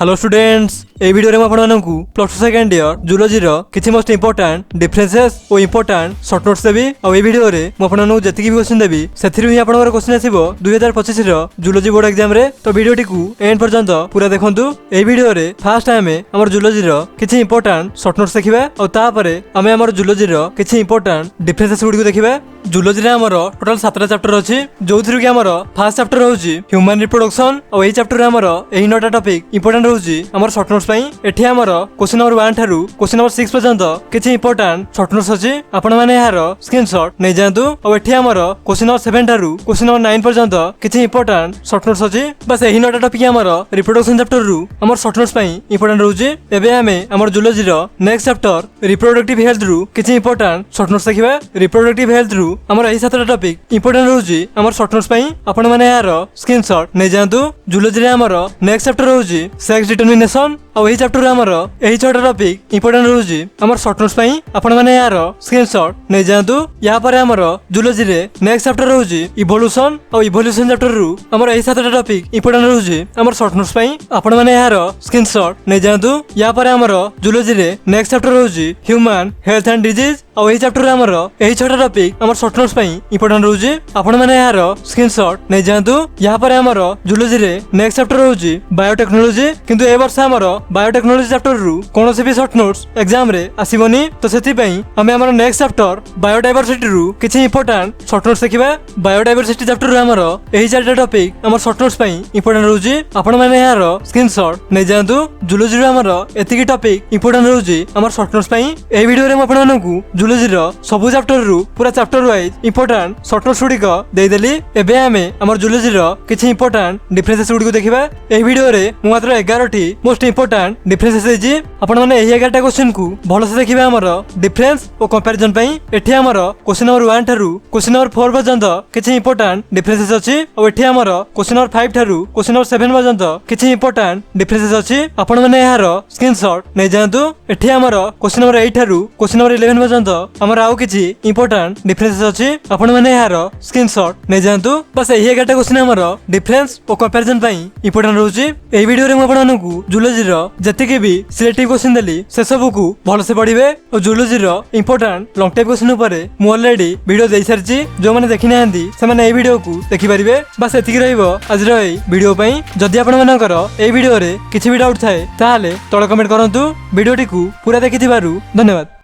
Hello students ए video में आपको plus 2 second year zoology किसी मोस्ट इंपोर्टेंट डिफरेंसेस और इंपोर्टेंट शॉर्ट नोट्स देवी और ये वीडियो रे मैं जी भी क्वेश्चन देवी से क्वेश्चन आसो 2025 जूलॉजी बोर्ड एग्जाम रे। तो वीडियो को एंड पर्यंत पूरा देखु। ए वीडियो रे फास्ट टाइम आम जूलॉजी किसी इंपोर्टेंट शॉर्ट नोट्स देखा और आम जूलॉजी किसी इंपोर्टेंट डिफरेंसेस गुडी देखा। जूलॉजी रे हमर टोटल 7टा चैप्टर अछि जो थ्रू कि हमर फर्स्ट चैप्टर होउची ह्यूमन रिप्रोडक्शन और एही चैप्टर रे हमर एही 9टा टॉपिक इंपोर्टेंट होउची हमर शॉर्ट नोट्स पई। एठी हमर question number 1 Tharu question number 6 पर्यंत किछि इंपोर्टेंट शॉर्ट नोट्स अछि आपण माने यार स्क्रीनशॉट नै जांतु। और एठी हमर question number 7 Tharu question number 9 पर्यंत किछि इंपोर्टेंट शॉर्ट नोट्स अछि। बस एही 9टा टॉपिक हमर रिप्रोडक्शन चैप्टर रु हमर शॉर्ट नोट्स पई इंपोर्टेंट होउची। एबे हमें हमर zoology next chapter reproductive health रु किछि इंपोर्टेंट शॉर्ट नोट्स देखिबा। रिप्रोडक्टिव हेल्थ रु हमर एही 7टा टॉपिक इंपोर्टेंट होउची हमर शॉर्ट नोट्स पई आपण माने यार स्क्रीनशॉट नै जांतु। जूलॉजी रे हमर नेक्स्ट चैप्टर होउची सेक्स डिटरमिनेशन और एही चैप्टर रे हमर एही 6टा टॉपिक इंपोर्टेंट होउची हमर शॉर्ट नोट्स पई आपण माने यार स्क्रीनशॉट नै जांतु। या परे हमर जूलॉजी रे नेक्स्ट चैप्टर होउची इवोल्यूशन और इवोल्यूशन चैप्टर रु हमर एही 7टा टॉपिक इंपोर्टेंट होउची हमर शॉर्ट नोट्स पई आपण माने यार स्क्रीनशॉट नै जांतु। या परे हमर जूलॉजी रे नेक्स्ट चैप्टर होउची ह्यूमन हेल्थ एंड डिजीज और एही चैप्टर रे हमर एही 6टा टॉपिक हमर शॉर्ट नोट्स पई इंपोर्टेंट होउची आपण माने यार स्क्रीनशॉट नै जांतु। या परे हमर जूलॉजी रे नेक्स्ट चैप्टर होउची बायोटेक्नोलॉजी किंतु ए वर्ष हमर बायोटेक्नोलॉजी चैप्टर रु कोनोसी भी शॉर्ट नोट्स एग्जाम रे आसीबोनी। तो सेति पई हमें हमर नेक्स्ट चैप्टर बायोडायवर्सिटी रु किछि इंपोर्टेंट शॉर्ट नोट्स देखिबा। बायोडायवर्सिटी चैप्टर रु हमर एही 4टा टॉपिक हमर शॉर्ट नोट्स पई इंपोर्टेंट होउची आपण माने यार स्क्रीनशॉट नै जांतु। जूलॉजी रे हमर एतिकी टॉपिक इंपोर्टेंट होउची हमर शॉर्ट नोट्स पई। ए वीडियो रे म आपनमानकु जूलॉजी रो सब चैप्टर रु पूरा chapter wise important short notes गुडी को दे देली। एबे हमें हमर जूलॉजी रो किछि इंपोर्टेंट डिफरेंसेस गुडी को देखिबा। ए वीडियो रे म मात्र 11टी मोस्ट इंपोर्टेंट डिफरेंसेस देजी आपण माने एही 11टा क्वेश्चन को भलो से देखिबा हमर डिफरेंस और कंपैरिजन पई। एठी हमर question number 1 Tharu question number 4 पर्यंत किछि इंपोर्टेंट डिफरेंसेस अछि और एठी हमर question number 5 Tharu question number 7 पर्यंत किछि इंपोर्टेंट डिफरेंसेस अछि आपण माने यार स्क्रीनशॉट नै जांतु। एठी हमर question number 8 Tharu question number 11 पर्यंत हमर आउ किछि इंपोर्टेंट डिफरेंसेस अछि आपण माने यार स्क्रीनशॉट नै जांतु। बस एही 11टा क्वेश्चन हमर डिफरेंस और कंपैरिजन पई इंपोर्टेंट रहउची। एही वीडियो रे म आपनमानकु जूलॉजी रो जतिके भी सिलेक्टिव क्वेश्चन देली से सब को भलो से पढ़िबे और जूलॉजी रो इंपोर्टेंट लॉन्ग टाइप क्वेश्चन ऊपर मु ऑलरेडी वीडियो देई सारची जो माने देखि नाहंती से माने ए वीडियो को देखि परिबे। बस एतिकी रहइबो आज रो ए वीडियो पई। जदि आपण मानकर ए वीडियो रे किछि भी डाउट थाए ताहाले तळे कमेंट करंतु। वीडियोटी को पूरा देखिथिबारु धन्यवाद।